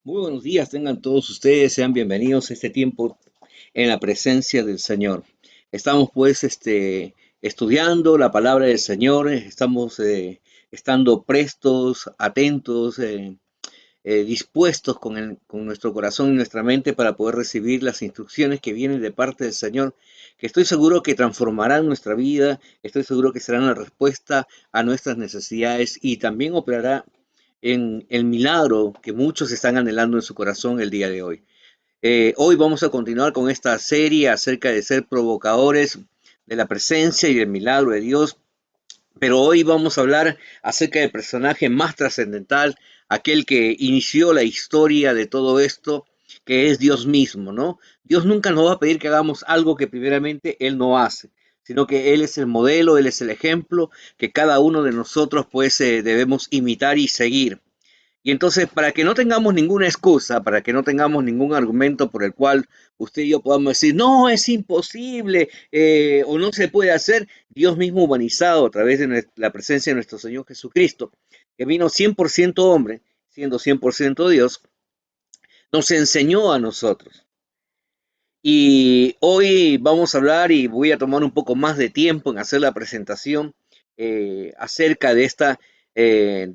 Muy buenos días, tengan todos ustedes, sean bienvenidos a este tiempo en la presencia del Señor. Estamos pues estudiando la palabra del Señor, estamos estando prestos, atentos, dispuestos con nuestro corazón y nuestra mente para poder recibir las instrucciones que vienen de parte del Señor, que estoy seguro que transformarán nuestra vida, estoy seguro que serán la respuesta a nuestras necesidades y también operará en el milagro que muchos están anhelando en su corazón el día de hoy. Hoy vamos a continuar con esta serie acerca de ser provocadores de la presencia y del milagro de Dios, pero hoy vamos a hablar acerca del personaje más trascendental, aquel que inició la historia de todo esto, que es Dios mismo, ¿no? Dios nunca nos va a pedir que hagamos algo que primeramente Él no hace, sino que Él es el modelo, Él es el ejemplo que cada uno de nosotros pues debemos imitar y seguir. Y entonces, para que no tengamos ninguna excusa, para que no tengamos ningún argumento por el cual usted y yo podamos decir, no, es imposible o no se puede hacer, Dios mismo humanizado a través de la presencia de nuestro Señor Jesucristo, que vino 100% hombre, siendo 100% Dios, nos enseñó a nosotros. Y hoy vamos a hablar y voy a tomar un poco más de tiempo en hacer la presentación acerca eh,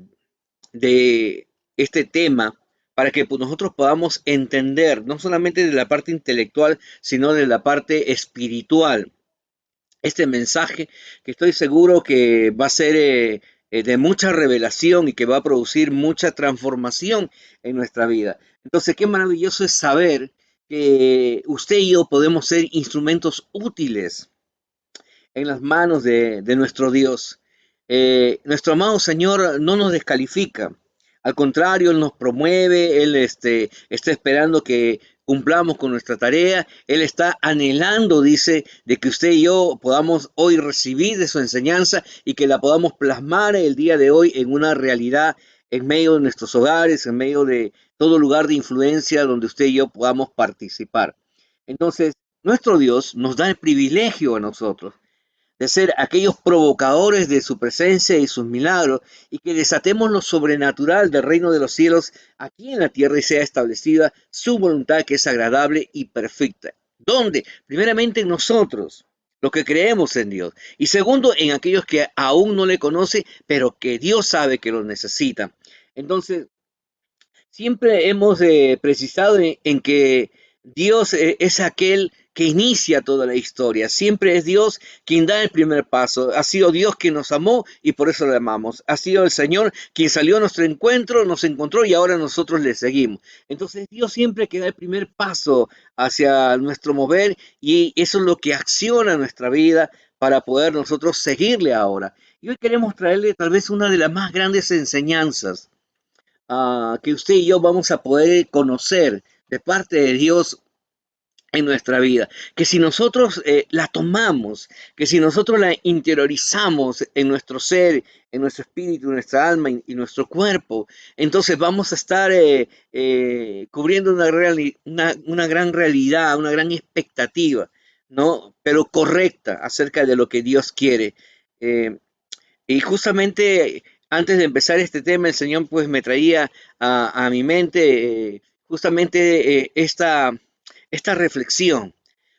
de este tema para que pues, nosotros podamos entender no solamente de la parte intelectual, sino de la parte espiritual. Este mensaje que estoy seguro que va a ser de mucha revelación y que va a producir mucha transformación en nuestra vida. Entonces, qué maravilloso es saber que usted y yo podemos ser instrumentos útiles en las manos de nuestro Dios. Nuestro amado Señor no nos descalifica, al contrario, Él nos promueve, Él está esperando que cumplamos con nuestra tarea, Él está anhelando, dice, de que usted y yo podamos hoy recibir de su enseñanza y que la podamos plasmar el día de hoy en una realidad en medio de nuestros hogares, en medio de todo lugar de influencia donde usted y yo podamos participar. Entonces, nuestro Dios nos da el privilegio a nosotros de ser aquellos provocadores de su presencia y sus milagros, y que desatemos lo sobrenatural del reino de los cielos aquí en la tierra y sea establecida su voluntad que es agradable y perfecta. ¿Dónde? Primeramente en nosotros, los que creemos en Dios, y segundo en aquellos que aún no le conocen, pero que Dios sabe que lo necesitan. Entonces, siempre hemos precisado en que Dios es aquel que inicia toda la historia. Siempre es Dios quien da el primer paso. Ha sido Dios quien nos amó y por eso le amamos. Ha sido el Señor quien salió a nuestro encuentro, nos encontró y ahora nosotros le seguimos. Entonces Dios siempre que da el primer paso hacia nuestro mover y eso es lo que acciona nuestra vida para poder nosotros seguirle ahora. Y hoy queremos traerle tal vez una de las más grandes enseñanzas que usted y yo vamos a poder conocer de parte de Dios en nuestra vida, que si nosotros la tomamos, que si nosotros la interiorizamos en nuestro ser, en nuestro espíritu, en nuestra alma y nuestro cuerpo, entonces vamos a estar cubriendo una gran realidad, una gran expectativa, ¿no? Pero correcta acerca de lo que Dios quiere. Eh, y justamente antes de empezar este tema, el Señor pues me traía a mi mente justamente esta reflexión.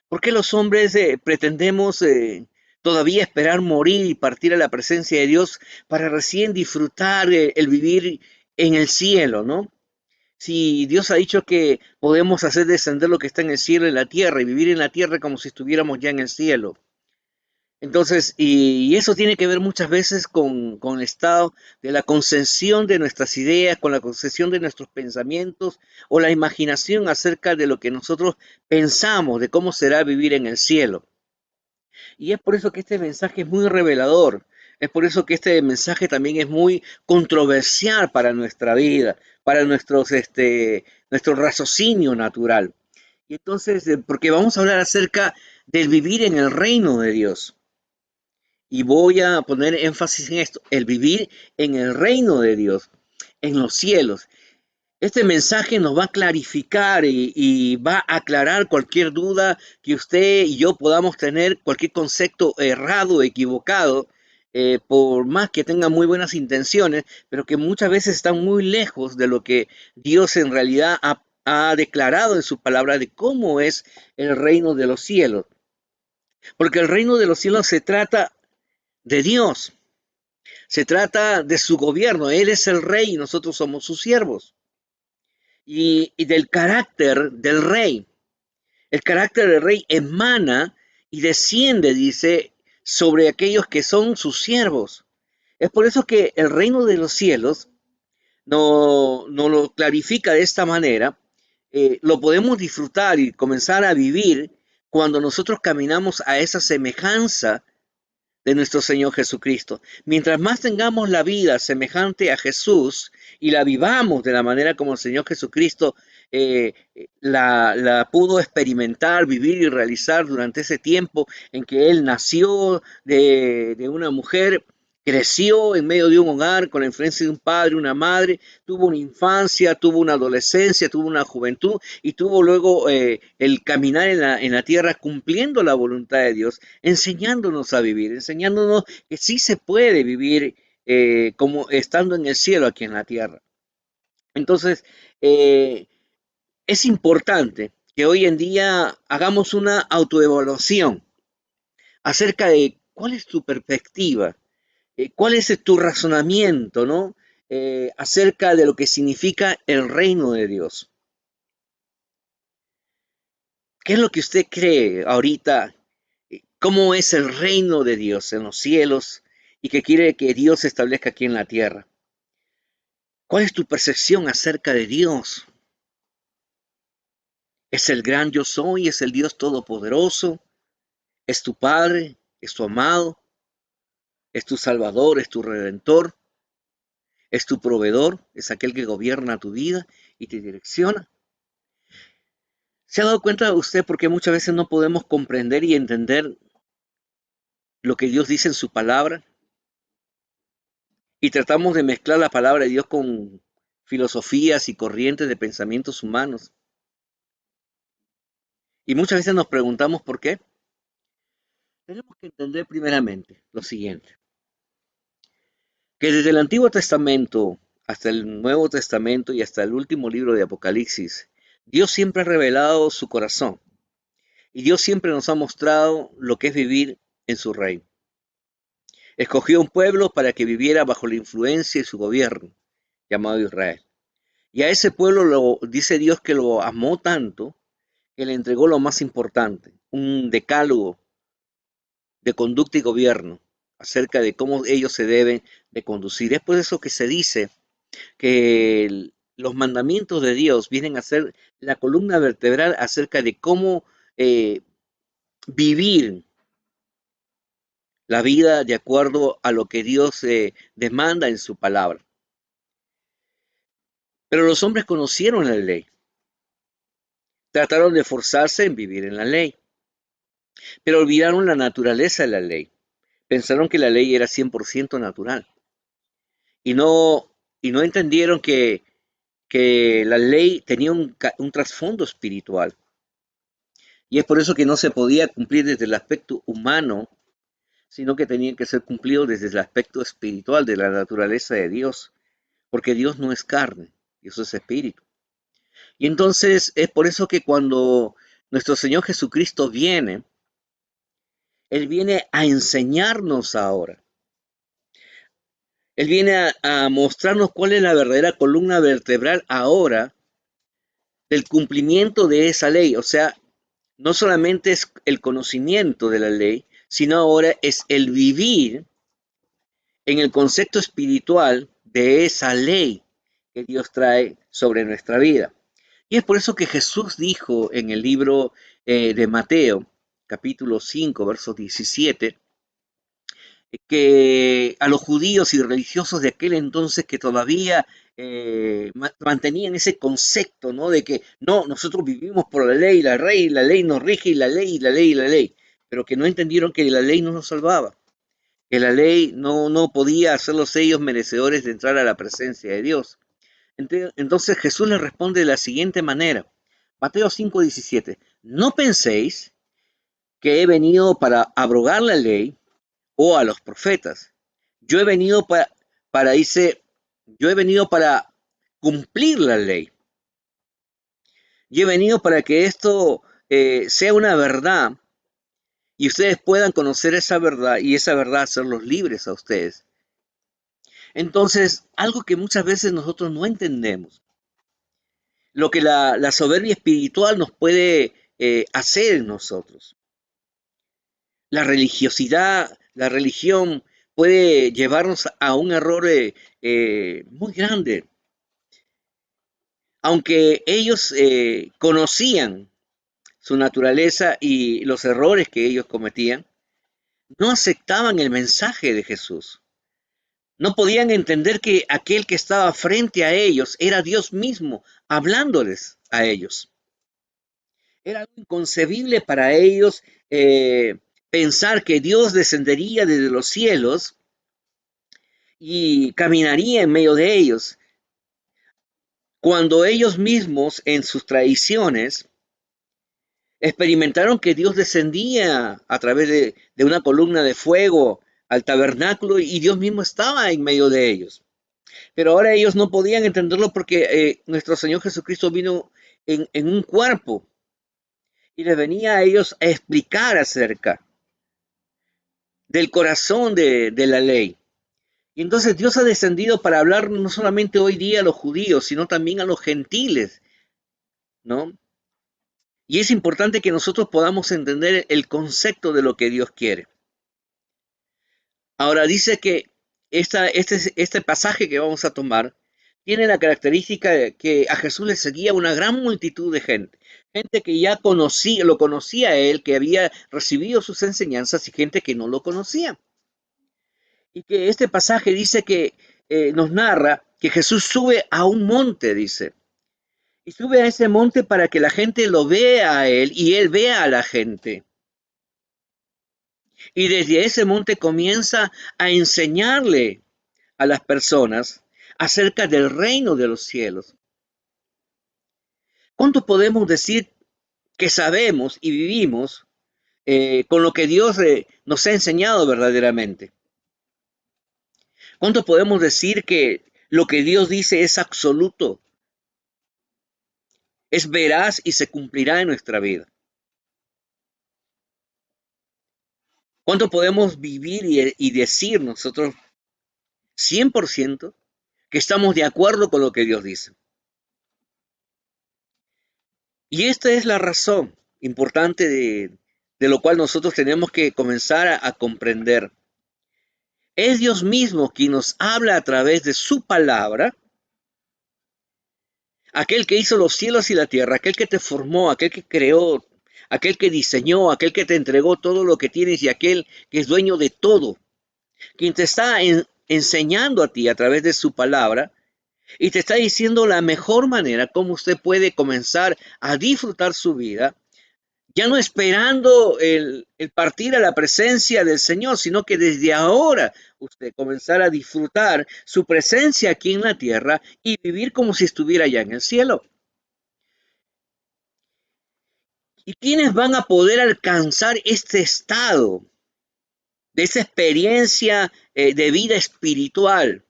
¿Por qué los hombres pretendemos todavía esperar morir y partir a la presencia de Dios para recién disfrutar el vivir en el cielo, ¿no? Si Dios ha dicho que podemos hacer descender lo que está en el cielo en la tierra y vivir en la tierra como si estuviéramos ya en el cielo. Entonces, y eso tiene que ver muchas veces con el estado de la concepción de nuestras ideas, con la concepción de nuestros pensamientos o la imaginación acerca de lo que nosotros pensamos, de cómo será vivir en el cielo. Y es por eso que este mensaje es muy revelador. Es por eso que este mensaje también es muy controversial para nuestra vida, para nuestro raciocinio natural. Y entonces, porque vamos a hablar acerca del vivir en el reino de Dios. Y voy a poner énfasis en esto, el vivir en el reino de Dios, en los cielos. Este mensaje nos va a clarificar y va a aclarar cualquier duda que usted y yo podamos tener, cualquier concepto errado, equivocado, por más que tengan muy buenas intenciones, pero que muchas veces están muy lejos de lo que Dios en realidad ha declarado en su palabra de cómo es el reino de los cielos. Porque el reino de los cielos se trata de Dios, se trata de su gobierno. Él es el rey y nosotros somos sus siervos. Y del carácter del rey. El carácter del rey emana y desciende, dice, sobre aquellos que son sus siervos. Es por eso que el reino de los cielos no lo clarifica de esta manera. Lo podemos disfrutar y comenzar a vivir cuando nosotros caminamos a esa semejanza de nuestro Señor Jesucristo. Mientras más tengamos la vida semejante a Jesús y la vivamos de la manera como el Señor Jesucristo la pudo experimentar, vivir y realizar durante ese tiempo en que Él nació de una mujer, creció en medio de un hogar con la influencia de un padre, una madre, tuvo una infancia, tuvo una adolescencia, tuvo una juventud y tuvo luego el caminar en la tierra cumpliendo la voluntad de Dios, enseñándonos a vivir, enseñándonos que sí se puede vivir como estando en el cielo aquí en la tierra. Entonces, es importante que hoy en día hagamos una autoevaluación acerca de cuál es tu perspectiva, cuál es tu razonamiento, ¿no? Acerca de lo que significa el reino de Dios. ¿Qué es lo que usted cree ahorita? ¿Cómo es el reino de Dios en los cielos y que quiere que Dios se establezca aquí en la tierra? ¿Cuál es tu percepción acerca de Dios? ¿Es el gran yo soy? ¿Es el Dios todopoderoso? ¿Es tu Padre? ¿Es tu amado? ¿Es tu Salvador? ¿Es tu Redentor? ¿Es tu proveedor? ¿Es aquel que gobierna tu vida y te direcciona? ¿Se ha dado cuenta usted por qué muchas veces no podemos comprender y entender lo que Dios dice en su palabra? Y tratamos de mezclar la palabra de Dios con filosofías y corrientes de pensamientos humanos. Y muchas veces nos preguntamos por qué. Tenemos que entender primeramente lo siguiente, que desde el Antiguo Testamento hasta el Nuevo Testamento y hasta el último libro de Apocalipsis, Dios siempre ha revelado su corazón y Dios siempre nos ha mostrado lo que es vivir en su reino. Escogió un pueblo para que viviera bajo la influencia y su gobierno, llamado Israel. Y a ese pueblo dice Dios que lo amó tanto que le entregó lo más importante, un decálogo de conducta y gobierno acerca de cómo ellos se deben de conducir. Es por eso que se dice que los mandamientos de Dios vienen a ser la columna vertebral acerca de cómo vivir la vida de acuerdo a lo que Dios demanda en su palabra. Pero los hombres conocieron la ley, trataron de forzarse en vivir en la ley, pero olvidaron la naturaleza de la ley. Pensaron que la ley era 100% natural y no entendieron que la ley tenía un trasfondo espiritual. Y es por eso que no se podía cumplir desde el aspecto humano, sino que tenía que ser cumplido desde el aspecto espiritual de la naturaleza de Dios, porque Dios no es carne, Dios es espíritu. Y entonces es por eso que cuando nuestro Señor Jesucristo viene, Él viene a enseñarnos ahora. Él viene a mostrarnos cuál es la verdadera columna vertebral ahora del cumplimiento de esa ley. O sea, no solamente es el conocimiento de la ley, sino ahora es el vivir en el concepto espiritual de esa ley que Dios trae sobre nuestra vida. Y es por eso que Jesús dijo en el libro de Mateo, capítulo 5, verso 17, que a los judíos y religiosos de aquel entonces que todavía mantenían ese concepto, ¿no? De que no, nosotros vivimos por la ley nos rige y la ley y la ley y la ley, pero que no entendieron que la ley no nos salvaba, que la ley no podía hacerlos ellos merecedores de entrar a la presencia de Dios. Entonces Jesús les responde de la siguiente manera, Mateo 5:17, no penséis que he venido para abrogar la ley o a los profetas. Yo he venido dice, yo he venido para cumplir la ley. Yo he venido para que esto sea una verdad y ustedes puedan conocer esa verdad y esa verdad hacerlos libres a ustedes. Entonces, algo que muchas veces nosotros no entendemos, lo que la soberbia espiritual nos puede hacer en nosotros. La religiosidad, la religión puede llevarnos a un error muy grande. Aunque ellos conocían su naturaleza y los errores que ellos cometían, no aceptaban el mensaje de Jesús. No podían entender que aquel que estaba frente a ellos era Dios mismo, hablándoles a ellos. Era algo inconcebible para ellos pensar que Dios descendería desde los cielos y caminaría en medio de ellos, cuando ellos mismos en sus tradiciones experimentaron que Dios descendía a través de una columna de fuego al tabernáculo y Dios mismo estaba en medio de ellos. Pero ahora ellos no podían entenderlo porque nuestro Señor Jesucristo vino en un cuerpo y les venía a ellos a explicar acerca del corazón de la ley. Y entonces Dios ha descendido para hablar no solamente hoy día a los judíos, sino también a los gentiles, ¿no? Y es importante que nosotros podamos entender el concepto de lo que Dios quiere. Ahora dice que este pasaje que vamos a tomar tiene la característica de que a Jesús le seguía una gran multitud de gente. Gente que ya lo conocía a él, que había recibido sus enseñanzas y gente que no lo conocía. Y que este pasaje dice que nos narra que Jesús sube a un monte, dice. Y sube a ese monte para que la gente lo vea a él y él vea a la gente. Y desde ese monte comienza a enseñarle a las personas acerca del reino de los cielos. ¿Cuánto podemos decir que sabemos y vivimos con lo que Dios nos ha enseñado verdaderamente? ¿Cuánto podemos decir que lo que Dios dice es absoluto, es veraz y se cumplirá en nuestra vida? ¿Cuánto podemos vivir y decir nosotros 100% que estamos de acuerdo con lo que Dios dice? Y esta es la razón importante de lo cual nosotros tenemos que comenzar a comprender. Es Dios mismo quien nos habla a través de su palabra, aquel que hizo los cielos y la tierra, aquel que te formó, aquel que creó, aquel que diseñó, aquel que te entregó todo lo que tienes y aquel que es dueño de todo, quien te está enseñando a ti a través de su palabra y te está diciendo la mejor manera como usted puede comenzar a disfrutar su vida, ya no esperando el partir a la presencia del Señor, sino que desde ahora usted comenzará a disfrutar su presencia aquí en la tierra y vivir como si estuviera ya en el cielo. ¿Y quiénes van a poder alcanzar este estado de esa experiencia de vida espiritual?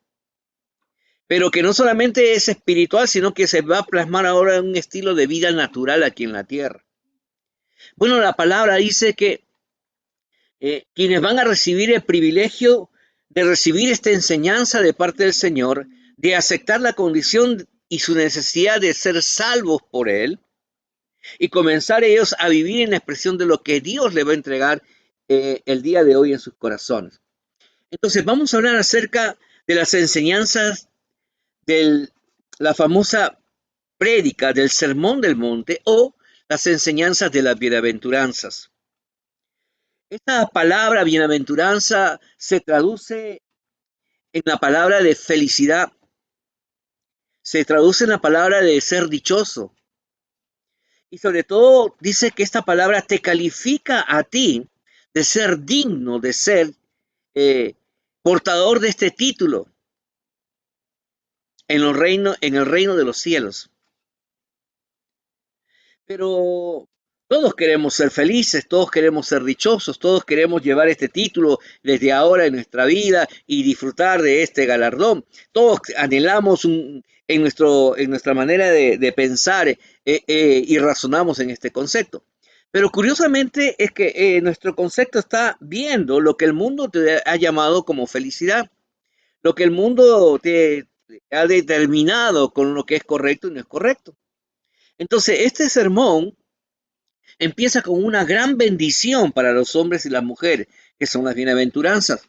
Pero que no solamente es espiritual, sino que se va a plasmar ahora en un estilo de vida natural aquí en la tierra. Bueno, la palabra dice que quienes van a recibir el privilegio de recibir esta enseñanza de parte del Señor, de aceptar la condición y su necesidad de ser salvos por Él, y comenzar ellos a vivir en la expresión de lo que Dios le va a entregar el día de hoy en sus corazones. Entonces vamos a hablar acerca de las enseñanzas de la famosa prédica del Sermón del Monte o las enseñanzas de las bienaventuranzas. Esta palabra bienaventuranza se traduce en la palabra de felicidad, se traduce en la palabra de ser dichoso. Y sobre todo dice que esta palabra te califica a ti de ser digno, de ser eh, portador de este título en el reino de los cielos. Pero Todos queremos ser felices, todos queremos ser dichosos, todos queremos llevar este título desde ahora en nuestra vida y disfrutar de este galardón. Todos anhelamos en nuestra manera de pensar y razonamos en este concepto. Pero curiosamente es que nuestro concepto está viendo lo que el mundo te ha llamado como felicidad, lo que el mundo te ha determinado con lo que es correcto y no es correcto. Entonces, este sermón empieza con una gran bendición para los hombres y las mujeres, que son las bienaventuranzas.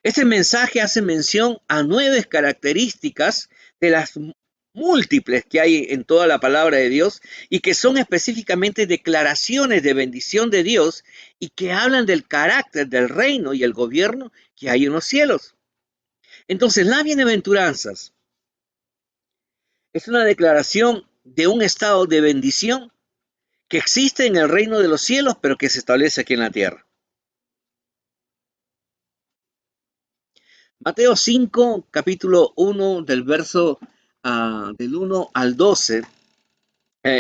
Este mensaje hace mención a 9 características de las múltiples que hay en toda la palabra de Dios y que son específicamente declaraciones de bendición de Dios y que hablan del carácter del reino y el gobierno que hay en los cielos. Entonces, las bienaventuranzas es una declaración de un estado de bendición que existe en el reino de los cielos, pero que se establece aquí en la tierra. Mateo 5, capítulo 1, del verso del 1 al 12,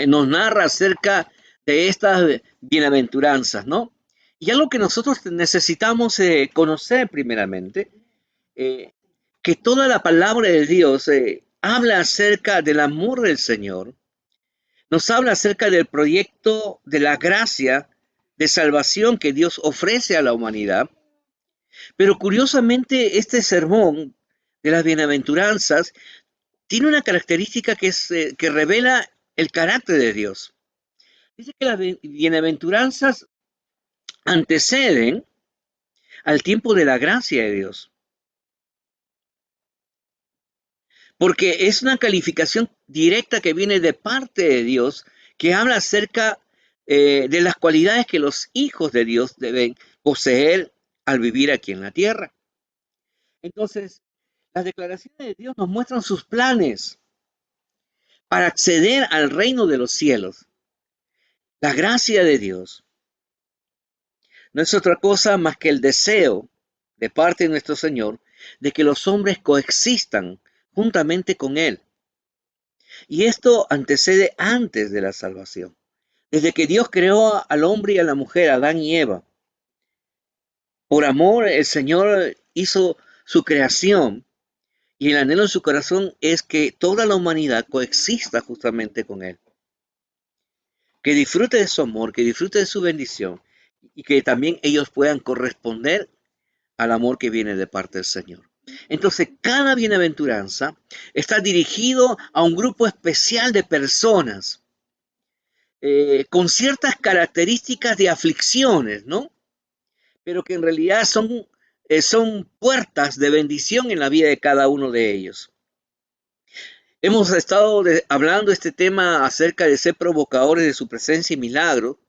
nos narra acerca de estas bienaventuranzas, ¿no? Y algo que nosotros necesitamos conocer primeramente, eh, que toda la palabra de Dios habla acerca del amor del Señor, nos habla acerca del proyecto de la gracia de salvación que Dios ofrece a la humanidad. Pero curiosamente, este sermón de las bienaventuranzas tiene una característica que revela el carácter de Dios. Dice que las bienaventuranzas anteceden al tiempo de la gracia de Dios, porque es una calificación directa que viene de parte de Dios, que habla acerca de las cualidades que los hijos de Dios deben poseer al vivir aquí en la tierra. Entonces, las declaraciones de Dios nos muestran sus planes para acceder al reino de los cielos. La gracia de Dios no es otra cosa más que el deseo de parte de nuestro Señor de que los hombres coexistan juntamente con Él. Y esto antecede antes de la salvación. Desde que Dios creó al hombre y a la mujer, Adán y Eva, por amor el Señor hizo su creación y el anhelo en su corazón es que toda la humanidad coexista justamente con Él. Que disfrute de su amor, que disfrute de su bendición y que también ellos puedan corresponder al amor que viene de parte del Señor. Entonces, cada bienaventuranza está dirigido a un grupo especial de personas con ciertas características de aflicciones, ¿no? Pero que en realidad son puertas de bendición en la vida de cada uno de ellos. Hemos estado hablando este tema acerca de ser provocadores de su presencia y milagro,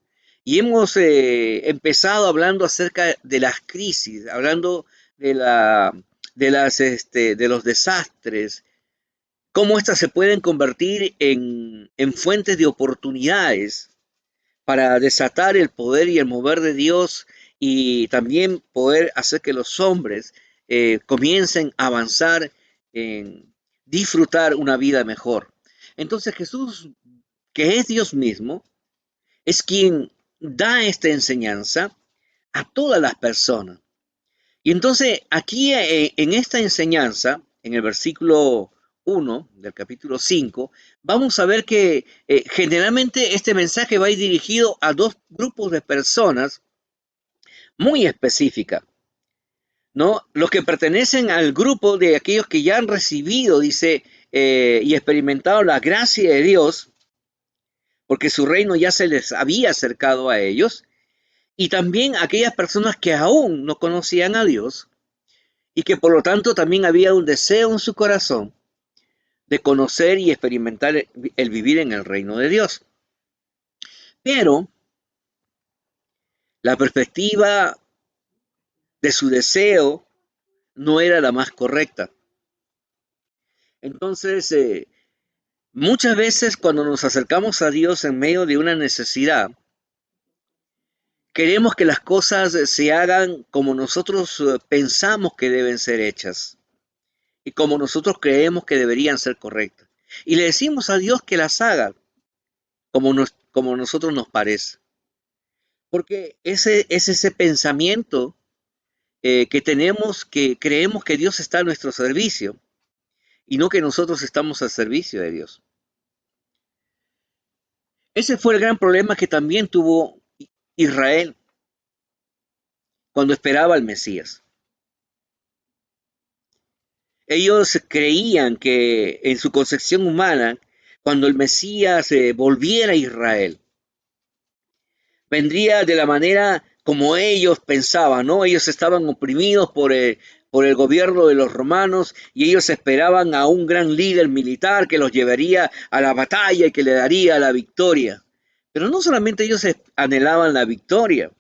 y hemos empezado hablando acerca de las crisis, hablando de los desastres, cómo éstas se pueden convertir en fuentes de oportunidades para desatar el poder y el mover de Dios y también poder hacer que los hombres comiencen a avanzar en disfrutar una vida mejor. Entonces Jesús, que es Dios mismo, es quien da esta enseñanza a todas las personas. Y entonces aquí en esta enseñanza, en el versículo 1 del capítulo 5, vamos a ver que generalmente este mensaje va a ir dirigido a 2 grupos de personas muy específicas, ¿no? Los que pertenecen al grupo de aquellos que ya han recibido, dice, y experimentado la gracia de Dios, porque su reino ya se les había acercado a ellos, y también aquellas personas que aún no conocían a Dios y que por lo tanto también había un deseo en su corazón de conocer y experimentar el vivir en el reino de Dios. Pero la perspectiva de su deseo no era la más correcta. Entonces, muchas veces cuando nos acercamos a Dios en medio de una necesidad, queremos que las cosas se hagan como nosotros pensamos que deben ser hechas y como nosotros creemos que deberían ser correctas. Y le decimos a Dios que las haga como nosotros nos parece. Porque ese es ese pensamiento que tenemos, que creemos que Dios está a nuestro servicio y no que nosotros estamos al servicio de Dios. Ese fue el gran problema que también tuvo Israel cuando esperaba al Mesías. Ellos creían que en su concepción humana, cuando el Mesías volviera a Israel, vendría de la manera como ellos pensaban, ¿no? Ellos estaban oprimidos por el gobierno de los romanos y ellos esperaban a un gran líder militar que los llevaría a la batalla y que le daría la victoria. Pero no solamente ellos anhelaban la victoria,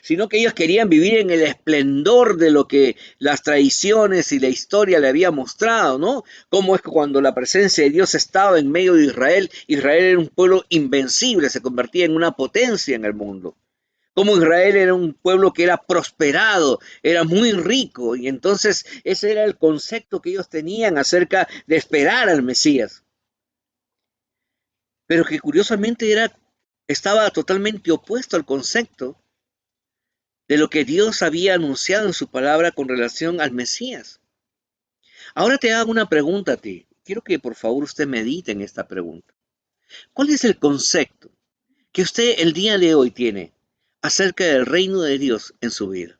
sino que ellos querían vivir en el esplendor de lo que las tradiciones y la historia le había mostrado, ¿no? Cómo es que cuando la presencia de Dios estaba en medio de Israel, Israel era un pueblo invencible, se convertía en una potencia en el mundo. Como Israel era un pueblo que era prosperado, era muy rico, y entonces ese era el concepto que ellos tenían acerca de esperar al Mesías. Pero que curiosamente estaba totalmente opuesto al concepto de lo que Dios había anunciado en su palabra con relación al Mesías. Ahora te hago una pregunta a ti. Quiero que por favor usted medite en esta pregunta. ¿Cuál es el concepto que usted el día de hoy tiene acerca del reino de Dios en su vida?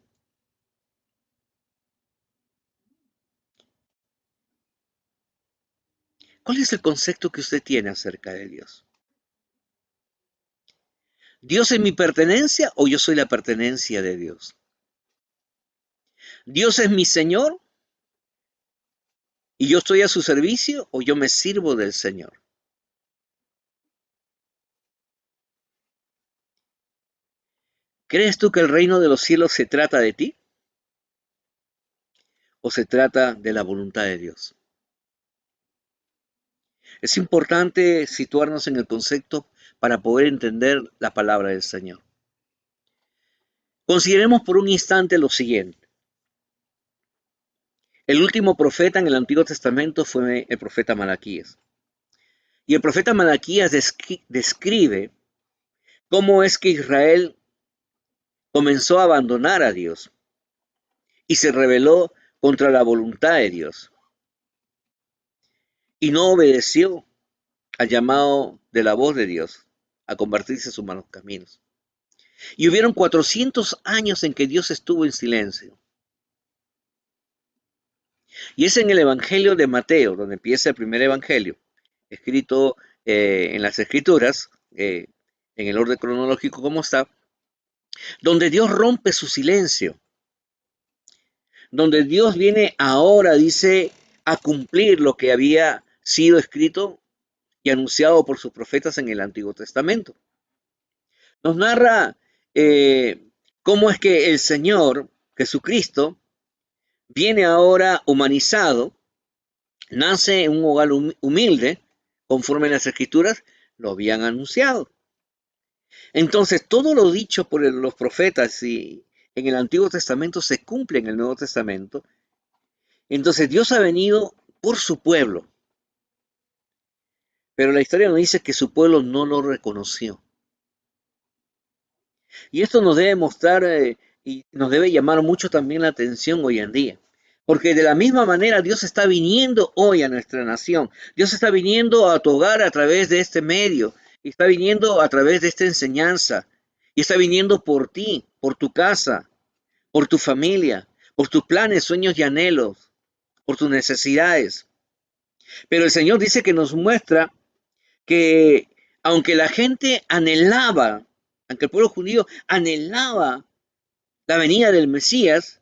¿Cuál es el concepto que usted tiene acerca de Dios? ¿Dios es mi pertenencia o yo soy la pertenencia de Dios? ¿Dios es mi Señor y yo estoy a su servicio o yo me sirvo del Señor? ¿Crees tú que el reino de los cielos se trata de ti o se trata de la voluntad de Dios? Es importante situarnos en el concepto para poder entender la palabra del Señor. Consideremos por un instante lo siguiente. El último profeta en el Antiguo Testamento fue el profeta Malaquías. Y el profeta Malaquías describe cómo es que Israel comenzó a abandonar a Dios y se rebeló contra la voluntad de Dios y no obedeció al llamado de la voz de Dios a convertirse en sus malos caminos. Y hubieron 400 años en que Dios estuvo en silencio. Y es en el Evangelio de Mateo, donde empieza el primer Evangelio, escrito en las Escrituras, en el orden cronológico como está, donde Dios rompe su silencio, donde Dios viene ahora, dice, a cumplir lo que había sido escrito y anunciado por sus profetas en el Antiguo Testamento. Nos narra cómo es que el Señor Jesucristo viene ahora humanizado, nace en un hogar humilde, conforme las Escrituras lo habían anunciado. Entonces, todo lo dicho por los profetas y en el Antiguo Testamento se cumple en el Nuevo Testamento. Entonces, Dios ha venido por su pueblo, pero la historia nos dice que su pueblo no lo reconoció. Y esto nos debe mostrar y nos debe llamar mucho también la atención hoy en día. Porque de la misma manera Dios está viniendo hoy a nuestra nación. Dios está viniendo a tu hogar a través de este medio. Y está viniendo a través de esta enseñanza. Y está viniendo por ti, por tu casa, por tu familia, por tus planes, sueños y anhelos, por tus necesidades. Pero el Señor dice que nos muestra que aunque la gente anhelaba, aunque el pueblo judío anhelaba la venida del Mesías,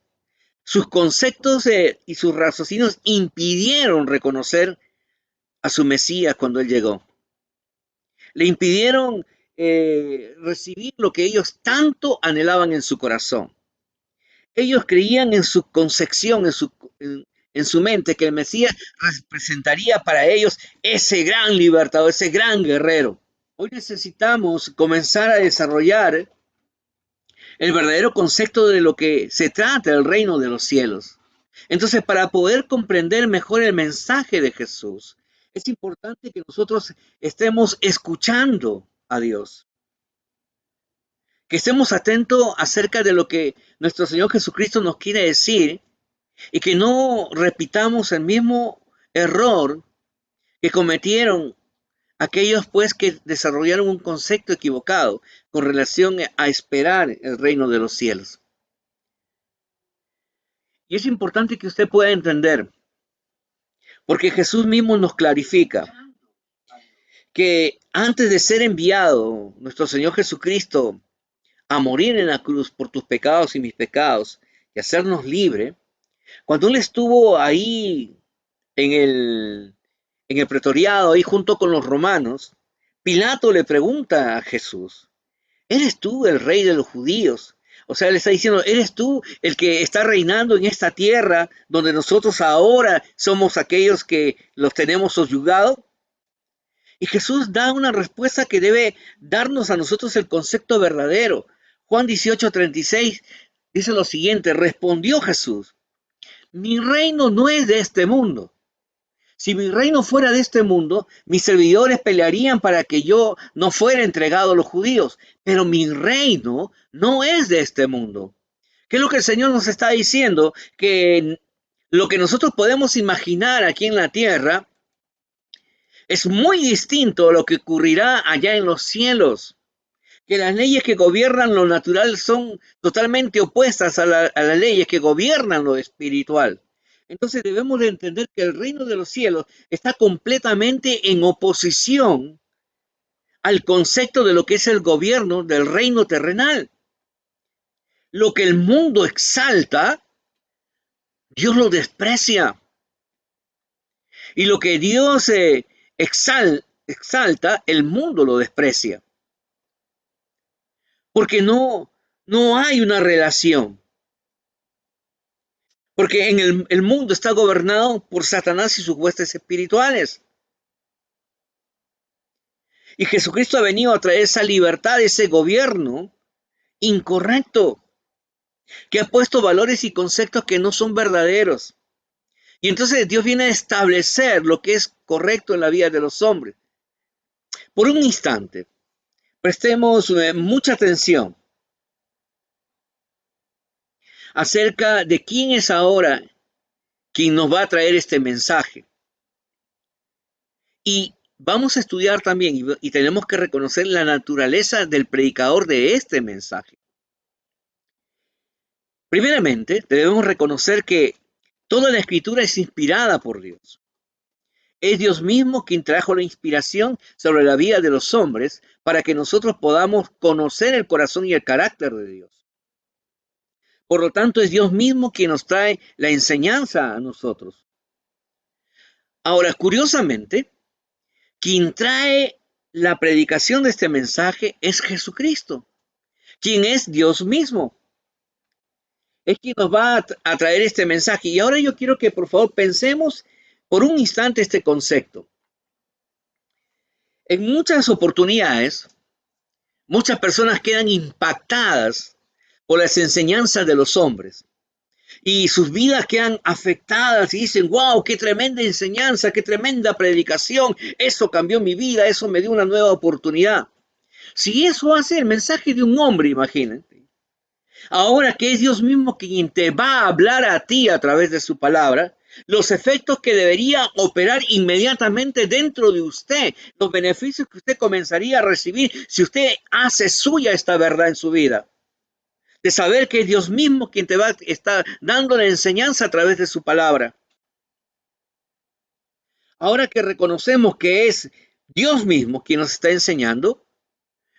sus conceptos y sus raciocinios impidieron reconocer a su Mesías cuando él llegó. Le impidieron recibir lo que ellos tanto anhelaban en su corazón. Ellos creían en su concepción, en su mente, que el Mesías representaría para ellos ese gran libertador, ese gran guerrero. Hoy necesitamos comenzar a desarrollar el verdadero concepto de lo que se trata del reino de los cielos. Entonces, para poder comprender mejor el mensaje de Jesús, es importante que nosotros estemos escuchando a Dios, que estemos atentos acerca de lo que nuestro Señor Jesucristo nos quiere decir y que no repitamos el mismo error que cometieron aquellos pues que desarrollaron un concepto equivocado con relación a esperar el reino de los cielos. Y es importante que usted pueda entender, porque Jesús mismo nos clarifica que antes de ser enviado nuestro Señor Jesucristo a morir en la cruz por tus pecados y mis pecados y hacernos libre, cuando Él estuvo ahí en el pretoriado, ahí junto con los romanos, Pilato le pregunta a Jesús, ¿eres tú el rey de los judíos? O sea, le está diciendo, ¿eres tú el que está reinando en esta tierra donde nosotros ahora somos aquellos que los tenemos subyugados? Y Jesús da una respuesta que debe darnos a nosotros el concepto verdadero. Juan 18:36 dice lo siguiente, respondió Jesús, mi reino no es de este mundo. Si mi reino fuera de este mundo, mis servidores pelearían para que yo no fuera entregado a los judíos, pero mi reino no es de este mundo. ¿Qué es lo que el Señor nos está diciendo? Que lo que nosotros podemos imaginar aquí en la tierra es muy distinto a lo que ocurrirá allá en los cielos. Que las leyes que gobiernan lo natural son totalmente opuestas a las leyes que gobiernan lo espiritual. Entonces debemos de entender que el reino de los cielos está completamente en oposición al concepto de lo que es el gobierno del reino terrenal. Lo que el mundo exalta, Dios lo desprecia. Y lo que Dios exalta, el mundo lo desprecia. Porque no hay una relación. Porque en el mundo está gobernado por Satanás y sus huestes espirituales. Y Jesucristo ha venido a traer esa libertad, ese gobierno incorrecto, que ha puesto valores y conceptos que no son verdaderos. Y entonces Dios viene a establecer lo que es correcto en la vida de los hombres. Por un instante, prestemos mucha atención acerca de quién es ahora quien nos va a traer este mensaje. Y vamos a estudiar también y tenemos que reconocer la naturaleza del predicador de este mensaje. Primeramente, debemos reconocer que toda la escritura es inspirada por Dios. Es Dios mismo quien trajo la inspiración sobre la vida de los hombres para que nosotros podamos conocer el corazón y el carácter de Dios. Por lo tanto, es Dios mismo quien nos trae la enseñanza a nosotros. Ahora, curiosamente, quien trae la predicación de este mensaje es Jesucristo, quien es Dios mismo. Es quien nos va a traer este mensaje. Y ahora yo quiero que por favor pensemos por un instante este concepto. En muchas oportunidades, muchas personas quedan impactadas por las enseñanzas de los hombres. Y sus vidas quedan afectadas y dicen, wow, qué tremenda enseñanza, qué tremenda predicación. Eso cambió mi vida, eso me dio una nueva oportunidad. Si eso hace el mensaje de un hombre, imagínate. Ahora que es Dios mismo quien te va a hablar a ti a través de su palabra, los efectos que debería operar inmediatamente dentro de usted, los beneficios que usted comenzaría a recibir si usted hace suya esta verdad en su vida. De saber que es Dios mismo quien te va a estar dando la enseñanza a través de su palabra. Ahora que reconocemos que es Dios mismo quien nos está enseñando,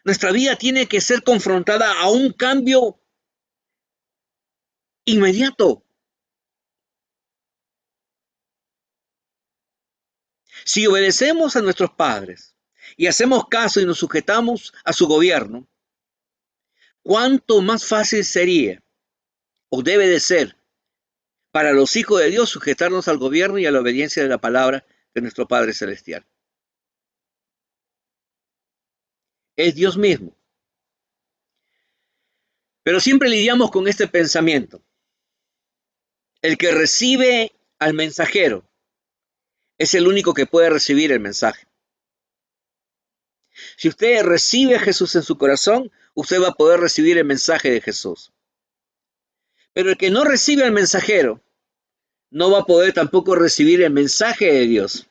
nuestra vida tiene que ser confrontada a un cambio inmediato. Si obedecemos a nuestros padres y hacemos caso y nos sujetamos a su gobierno, ¿cuánto más fácil sería o debe de ser para los hijos de Dios sujetarnos al gobierno y a la obediencia de la palabra de nuestro Padre Celestial? Es Dios mismo. Pero siempre lidiamos con este pensamiento. El que recibe al mensajero es el único que puede recibir el mensaje. Si usted recibe a Jesús en su corazón, usted va a poder recibir el mensaje de Jesús. Pero el que no recibe al mensajero, no va a poder tampoco recibir el mensaje de Dios,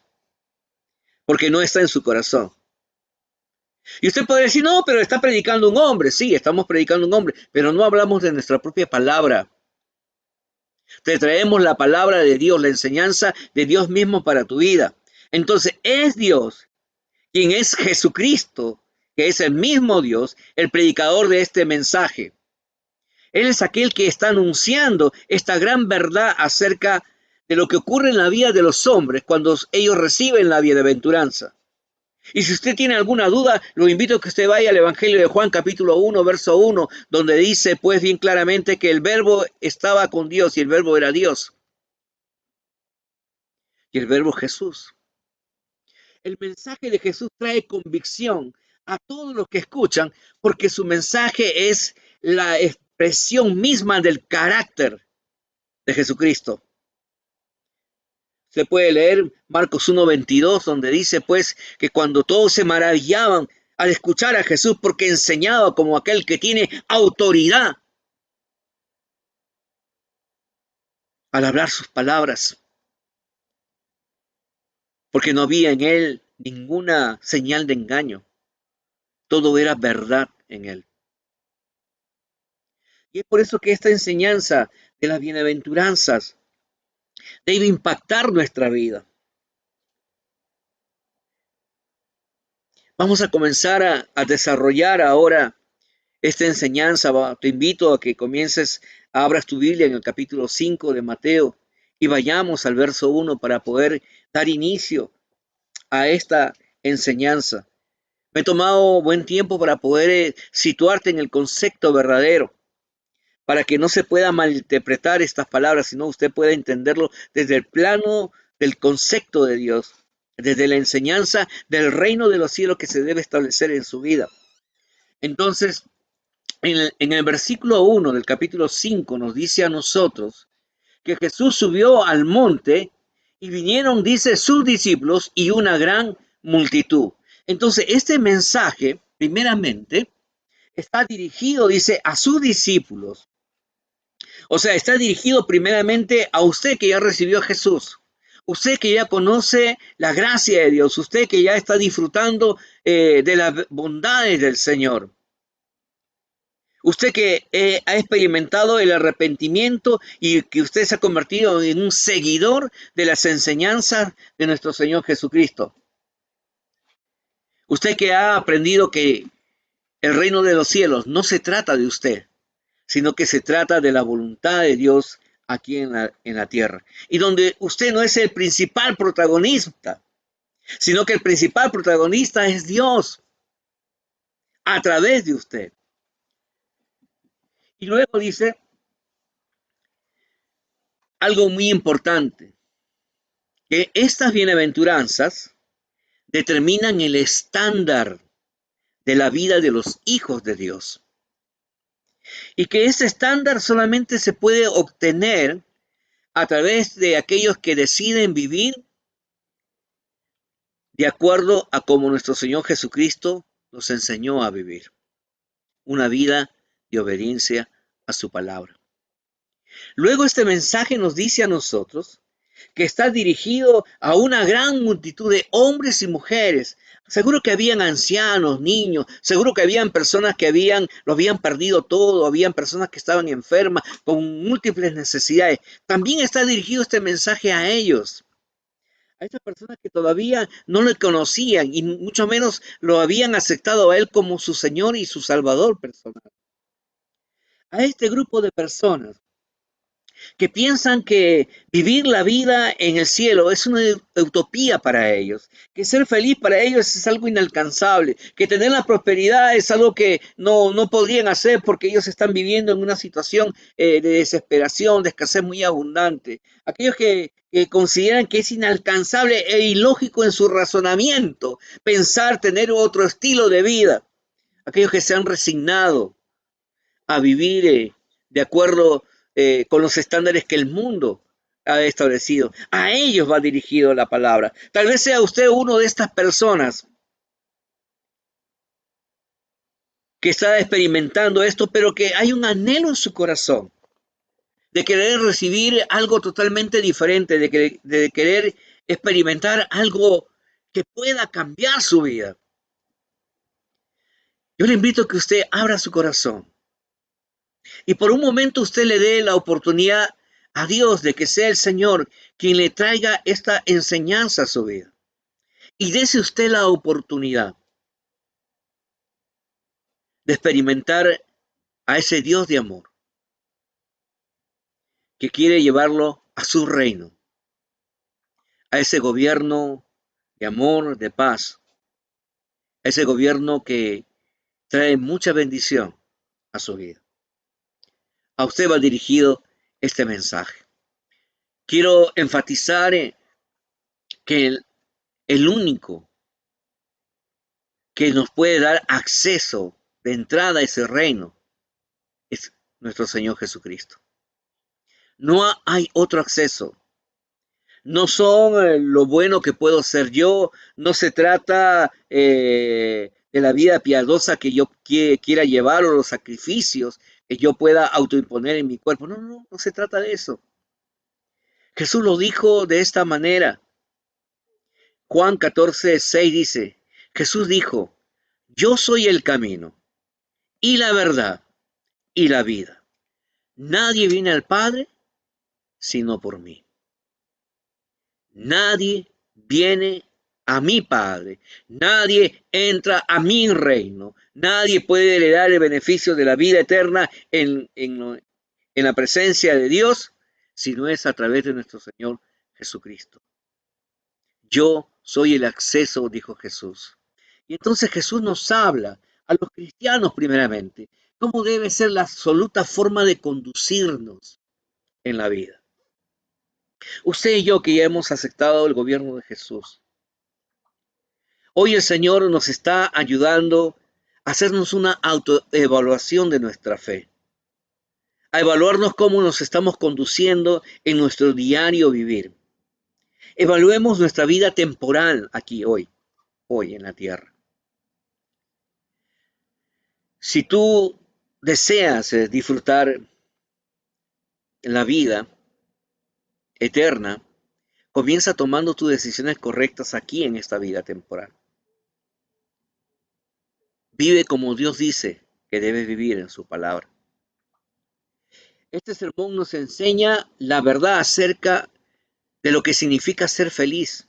porque no está en su corazón. Y usted puede decir, no, pero está predicando un hombre. Sí, estamos predicando un hombre, pero no hablamos de nuestra propia palabra. Te traemos la palabra de Dios, la enseñanza de Dios mismo para tu vida. Entonces es Dios quien es Jesucristo, que es el mismo Dios, el predicador de este mensaje. Él es aquel que está anunciando esta gran verdad acerca de lo que ocurre en la vida de los hombres cuando ellos reciben la bienaventuranza. Y si usted tiene alguna duda, lo invito a que usted vaya al Evangelio de Juan capítulo 1, verso 1, donde dice pues bien claramente que el verbo estaba con Dios y el verbo era Dios. Y el verbo Jesús. El mensaje de Jesús trae convicción a todos los que escuchan, porque su mensaje es la expresión misma del carácter de Jesucristo. Se puede leer Marcos 1:22, donde dice pues que cuando todos se maravillaban al escuchar a Jesús porque enseñaba como aquel que tiene autoridad al hablar sus palabras, porque no había en él ninguna señal de engaño, todo era verdad en él. Y es por eso que esta enseñanza de las bienaventuranzas debe impactar nuestra vida. Vamos a comenzar a desarrollar ahora esta enseñanza. Te invito a que comiences, abras tu Biblia en el capítulo 5 de Mateo y vayamos al verso 1 para poder dar inicio a esta enseñanza. Me he tomado buen tiempo para poder situarte en el concepto verdadero, para que no se pueda malinterpretar estas palabras, sino usted pueda entenderlo desde el plano del concepto de Dios, desde la enseñanza del reino de los cielos que se debe establecer en su vida. Entonces, en el versículo 1 del capítulo 5 nos dice a nosotros que Jesús subió al monte y vinieron, dice, sus discípulos y una gran multitud. Entonces, este mensaje, primeramente, está dirigido, dice, a sus discípulos. O sea, está dirigido primeramente a usted que ya recibió a Jesús. Usted que ya conoce la gracia de Dios. Usted que ya está disfrutando de las bondades del Señor. Usted que ha experimentado el arrepentimiento y que usted se ha convertido en un seguidor de las enseñanzas de nuestro Señor Jesucristo. Usted que ha aprendido que el reino de los cielos no se trata de usted, sino que se trata de la voluntad de Dios aquí en la tierra. Y donde usted no es el principal protagonista, sino que el principal protagonista es Dios a través de usted. Y luego dice algo muy importante, que estas bienaventuranzas determinan el estándar de la vida de los hijos de Dios. Y que ese estándar solamente se puede obtener a través de aquellos que deciden vivir de acuerdo a como nuestro Señor Jesucristo nos enseñó a vivir. Una vida de obediencia a su palabra. Luego este mensaje nos dice a nosotros que está dirigido a una gran multitud de hombres y mujeres. Seguro que habían ancianos, niños, seguro que habían personas que lo habían perdido todo, habían personas que estaban enfermas con múltiples necesidades. También está dirigido este mensaje a ellos, a estas personas que todavía no le conocían y mucho menos lo habían aceptado a él como su Señor y su Salvador personal. A este grupo de personas que piensan que vivir la vida en el cielo es una utopía para ellos, que ser feliz para ellos es algo inalcanzable, que tener la prosperidad es algo que no podrían hacer porque ellos están viviendo en una situación de desesperación, de escasez muy abundante. Aquellos que consideran que es inalcanzable e ilógico en su razonamiento pensar tener otro estilo de vida. Aquellos que se han resignado a vivir de acuerdo con los estándares que el mundo ha establecido. A ellos va dirigido la palabra. Tal vez sea usted uno de estas personas que está experimentando esto, pero que hay un anhelo en su corazón de querer recibir algo totalmente diferente, de querer experimentar algo que pueda cambiar su vida. Yo le invito a que usted abra su corazón y por un momento usted le dé la oportunidad a Dios de que sea el Señor quien le traiga esta enseñanza a su vida. Y dése usted la oportunidad de experimentar a ese Dios de amor que quiere llevarlo a su reino, a ese gobierno de amor, de paz, a ese gobierno que trae mucha bendición a su vida. A usted va dirigido este mensaje. Quiero enfatizar que el único que nos puede dar acceso de entrada a ese reino es nuestro Señor Jesucristo. No hay otro acceso. No son lo bueno que puedo ser yo, no se trata de la vida piadosa que yo quiera llevar o los sacrificios que yo pueda autoimponer en mi cuerpo. No se trata de eso. Jesús lo dijo de esta manera. Juan 14:6 dice, Jesús dijo, yo soy el camino y la verdad y la vida. Nadie viene al Padre sino por mí. Nadie viene a mi Padre. Nadie entra a mi reino. Nadie puede heredar el beneficio de la vida eterna en la presencia de Dios si no es a través de nuestro Señor Jesucristo. Yo soy el acceso, dijo Jesús. Y entonces Jesús nos habla a los cristianos primeramente, cómo debe ser la absoluta forma de conducirnos en la vida. Usted y yo que ya hemos aceptado el gobierno de Jesús, hoy el Señor nos está ayudando a hacernos una autoevaluación de nuestra fe, a evaluarnos cómo nos estamos conduciendo en nuestro diario vivir. Evaluemos nuestra vida temporal aquí hoy en la tierra. Si tú deseas disfrutar la vida eterna, comienza tomando tus decisiones correctas aquí en esta vida temporal. Vive como Dios dice que debes vivir en su palabra. Este sermón nos enseña la verdad acerca de lo que significa ser feliz,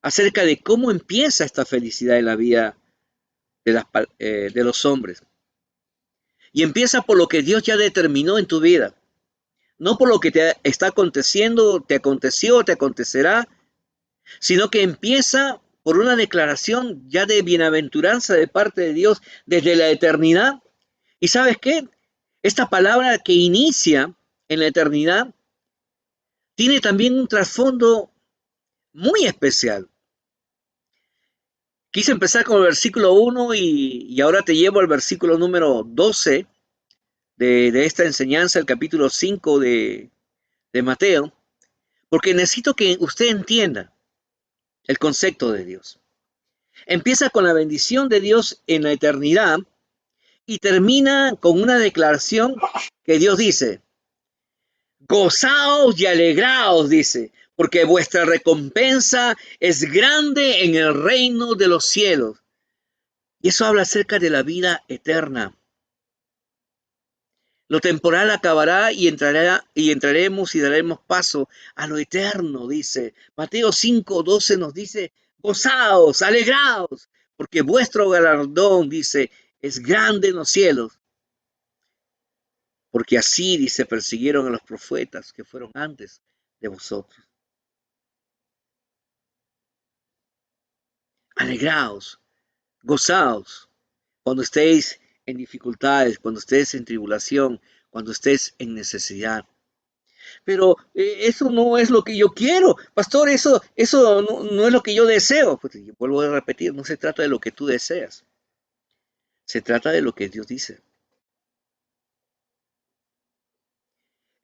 acerca de cómo empieza esta felicidad en la vida de los hombres. Y empieza por lo que Dios ya determinó en tu vida, no por lo que te está aconteciendo, te aconteció, te acontecerá, sino que empieza por una declaración ya de bienaventuranza de parte de Dios desde la eternidad. ¿Y sabes qué? Esta palabra que inicia en la eternidad tiene también un trasfondo muy especial. Quise empezar con el versículo 1 y ahora te llevo al versículo número 12 de esta enseñanza, el capítulo 5 de Mateo, porque necesito que usted entienda el concepto de Dios. Empieza con la bendición de Dios en la eternidad y termina con una declaración que Dios dice, gozaos y alegraos, dice, porque vuestra recompensa es grande en el reino de los cielos. Y eso habla acerca de la vida eterna. Lo temporal acabará y entraremos y daremos paso a lo eterno, dice. Mateo 5:12 nos dice, gozaos, alegraos, porque vuestro galardón, dice, es grande en los cielos. Porque así, dice, persiguieron a los profetas que fueron antes de vosotros. Alegraos, gozaos, cuando estéis en dificultades, cuando estés en tribulación, cuando estés en necesidad. Pero eso no es lo que yo quiero, pastor, eso no es lo que yo deseo. Pues yo vuelvo a repetir, no se trata de lo que tú deseas, se trata de lo que Dios dice.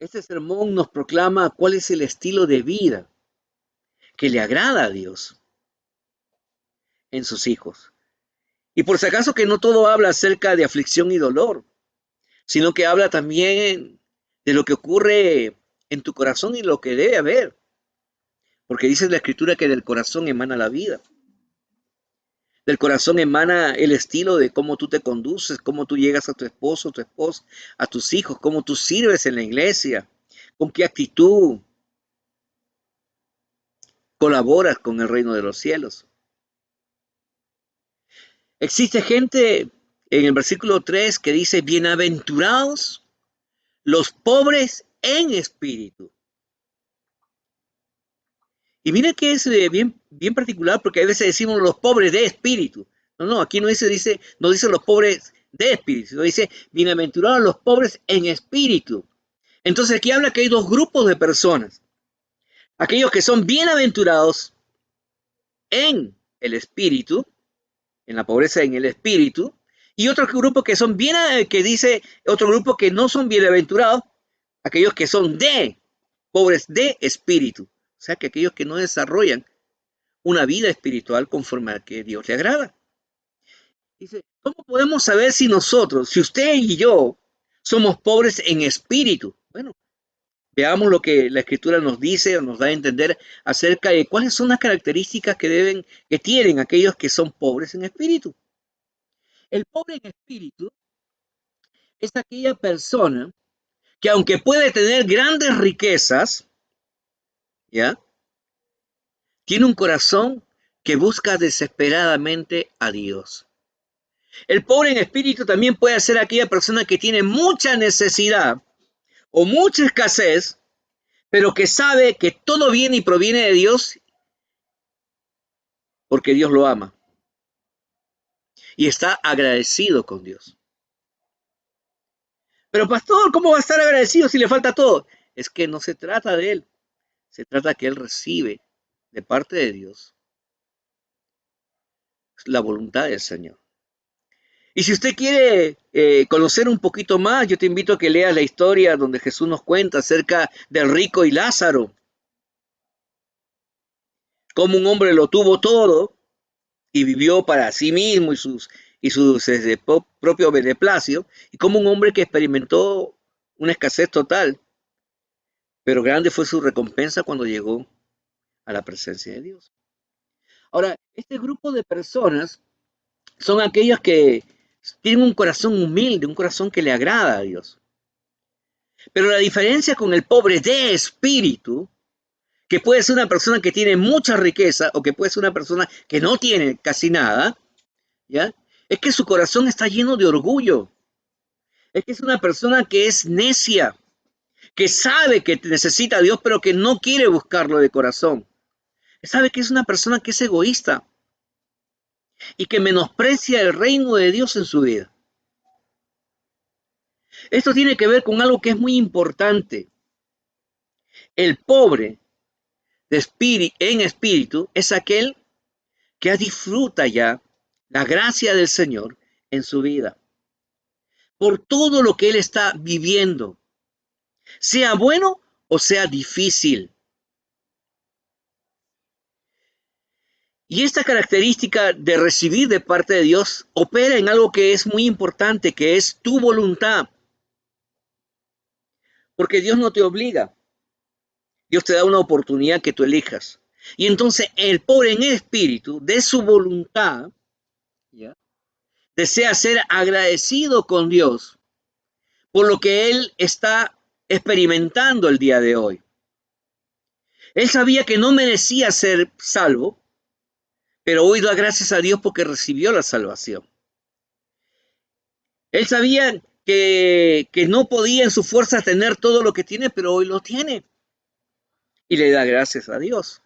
Este sermón nos proclama cuál es el estilo de vida que le agrada a Dios en sus hijos. Y por si acaso que no todo habla acerca de aflicción y dolor, sino que habla también de lo que ocurre en tu corazón y lo que debe haber. Porque dice la escritura que del corazón emana la vida. Del corazón emana el estilo de cómo tú te conduces, cómo tú llegas a tu esposo, tu esposa, a tus hijos, cómo tú sirves en la iglesia, con qué actitud colaboras con el reino de los cielos. Existe gente en el versículo 3 que dice, bienaventurados los pobres en espíritu. Y mira que es bien particular, porque a veces decimos los pobres de espíritu. No, aquí no no dice los pobres de espíritu, sino dice bienaventurados los pobres en espíritu. Entonces aquí habla que hay dos grupos de personas. Aquellos que son bienaventurados en el espíritu, en la pobreza en el espíritu, y otro grupo que son que dice otro grupo que no son bienaventurados, aquellos que son pobres de espíritu. O sea que aquellos que no desarrollan una vida espiritual conforme a que Dios le agrada. Dice, ¿cómo podemos saber si nosotros, si usted y yo, somos pobres en espíritu? Bueno, veamos lo que la Escritura nos dice o nos da a entender acerca de cuáles son las características que tienen aquellos que son pobres en espíritu. El pobre en espíritu es aquella persona que aunque puede tener grandes riquezas, ¿ya? Tiene un corazón que busca desesperadamente a Dios. El pobre en espíritu también puede ser aquella persona que tiene mucha necesidad o mucha escasez, pero que sabe que todo viene y proviene de Dios porque Dios lo ama y está agradecido con Dios. Pero pastor, ¿cómo va a estar agradecido si le falta todo? Es que no se trata de él, se trata que él recibe de parte de Dios la voluntad del Señor. Y si usted quiere conocer un poquito más, yo te invito a que leas la historia donde Jesús nos cuenta acerca del rico y Lázaro. Cómo un hombre lo tuvo todo y vivió para sí mismo y sus propio beneplacio, y como un hombre que experimentó una escasez total, pero grande fue su recompensa cuando llegó a la presencia de Dios. Ahora, este grupo de personas son aquellos que tienen un corazón humilde, un corazón que le agrada a Dios. Pero la diferencia con el pobre de espíritu, que puede ser una persona que tiene mucha riqueza o que puede ser una persona que no tiene casi nada, ¿ya? Es que su corazón está lleno de orgullo. Es que es una persona que es necia, que sabe que necesita a Dios, pero que no quiere buscarlo de corazón. Sabe que es una persona que es egoísta y que menosprecia el reino de Dios en su vida. Esto tiene que ver con algo que es muy importante. El pobre en espíritu es aquel que disfruta ya la gracia del Señor en su vida. Por todo lo que él está viviendo, sea bueno o sea difícil. Y esta característica de recibir de parte de Dios opera en algo que es muy importante, que es tu voluntad. Porque Dios no te obliga. Dios te da una oportunidad que tú elijas. Y entonces el pobre en espíritu, de su voluntad, ¿ya? Desea ser agradecido con Dios por lo que él está experimentando el día de hoy. Él sabía que no merecía ser salvo, pero hoy da gracias a Dios porque recibió la salvación. Él sabía que no podía en su fuerza tener todo lo que tiene, pero hoy lo tiene. Y le da gracias a Dios.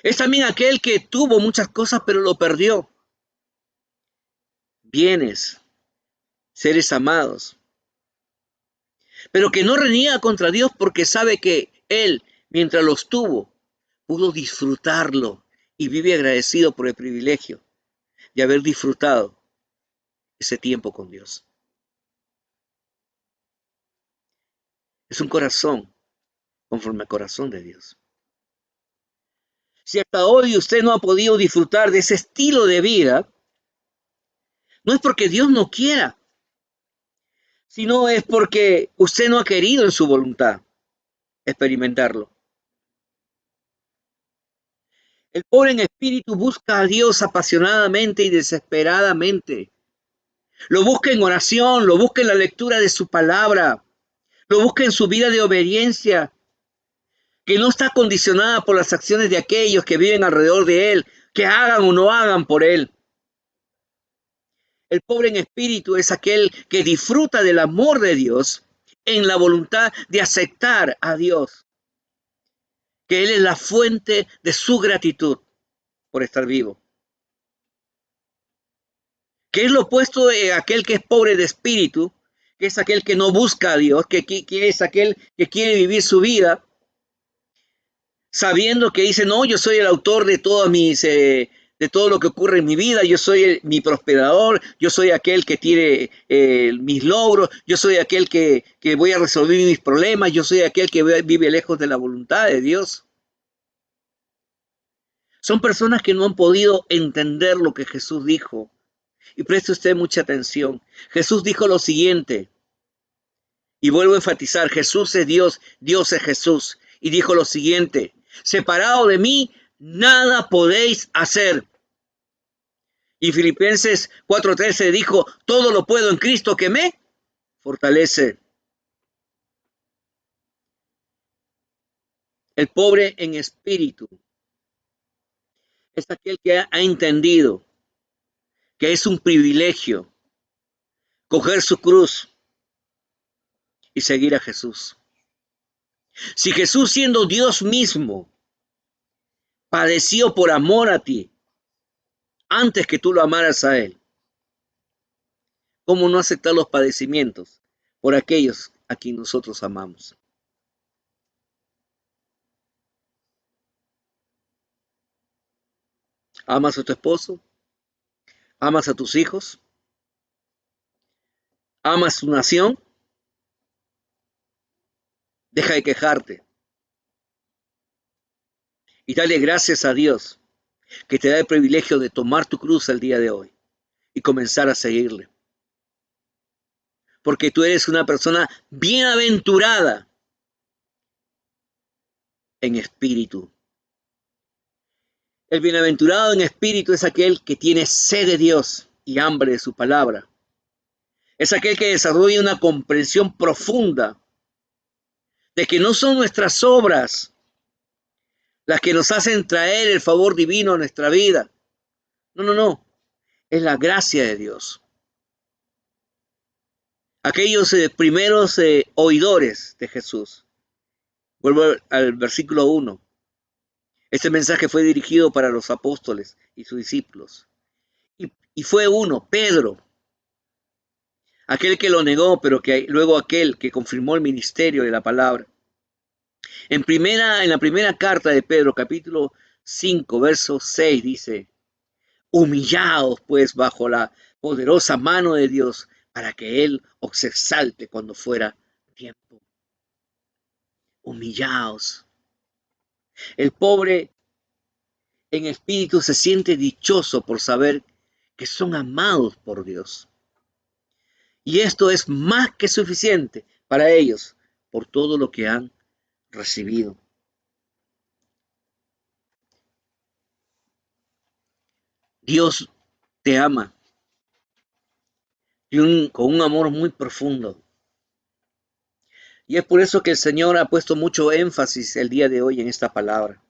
Es también aquel que tuvo muchas cosas, pero lo perdió. Bienes, seres amados. Pero que no reniega contra Dios porque sabe que Él, mientras los tuvo, pudo disfrutarlo y vive agradecido por el privilegio de haber disfrutado ese tiempo con Dios. Es un corazón conforme al corazón de Dios. Si hasta hoy usted no ha podido disfrutar de ese estilo de vida, No es porque Dios no quiera, sino es porque usted no ha querido en su voluntad experimentarlo. El pobre en espíritu busca a Dios apasionadamente y desesperadamente. Lo busca en oración, lo busca en la lectura de su palabra, lo busca en su vida de obediencia, que no está condicionada por las acciones de aquellos que viven alrededor de él, que hagan o no hagan por él. El pobre en espíritu es aquel que disfruta del amor de Dios en la voluntad de aceptar a Dios, que Él es la fuente de su gratitud por estar vivo. Que es lo opuesto de aquel que es pobre de espíritu, que es aquel que no busca a Dios, que es aquel que quiere vivir su vida sabiendo que dice, no, yo soy el autor de todas de todo lo que ocurre en mi vida, yo soy mi prosperador, yo soy aquel que tiene mis logros, yo soy aquel que voy a resolver mis problemas, yo soy aquel que vive lejos de la voluntad de Dios. Son personas que no han podido entender lo que Jesús dijo. Y preste usted mucha atención. Jesús dijo lo siguiente, y vuelvo a enfatizar, Jesús es Dios, Dios es Jesús. Y dijo lo siguiente, separado de mí, nada podéis hacer. Y Filipenses 4:13 dijo, todo lo puedo en Cristo que me fortalece. El pobre en espíritu es aquel que ha entendido que es un privilegio coger su cruz y seguir a Jesús. Si Jesús, siendo Dios mismo, padeció por amor a ti, antes que tú lo amaras a Él, ¿cómo no aceptar los padecimientos por aquellos a quien nosotros amamos? ¿Amas a tu esposo? ¿Amas a tus hijos? ¿Amas tu nación? Deja de quejarte y dale gracias a Dios que te da el privilegio de tomar tu cruz el día de hoy y comenzar a seguirle. Porque tú eres una persona bienaventurada en espíritu. El bienaventurado en espíritu es aquel que tiene sed de Dios y hambre de su palabra. Es aquel que desarrolla una comprensión profunda de que no son nuestras obras las que nos hacen traer el favor divino a nuestra vida. No, no, no. Es la gracia de Dios. Aquellos primeros oidores de Jesús. Vuelvo al versículo 1. Este mensaje fue dirigido para los apóstoles y sus discípulos. Y fue uno, Pedro, aquel que lo negó, pero que luego aquel que confirmó el ministerio de la palabra. En la primera carta de Pedro, capítulo 5, verso 6, dice, humillaos pues bajo la poderosa mano de Dios para que Él os exalte cuando fuera tiempo. Humillaos. El pobre en espíritu se siente dichoso por saber que son amados por Dios. Y esto es más que suficiente para ellos por todo lo que han recibido. Dios te ama con un amor muy profundo. Y es por eso que el Señor ha puesto mucho énfasis el día de hoy en esta palabra.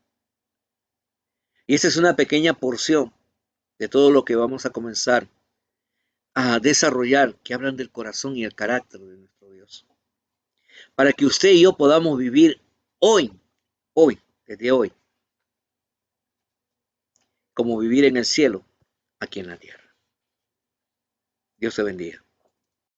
Y esa es una pequeña porción de todo lo que vamos a comenzar a desarrollar, que hablan del corazón y el carácter de nuestro Dios. Para que usted y yo podamos vivir hoy, desde hoy, como vivir en el cielo, aquí en la tierra. Dios te bendiga.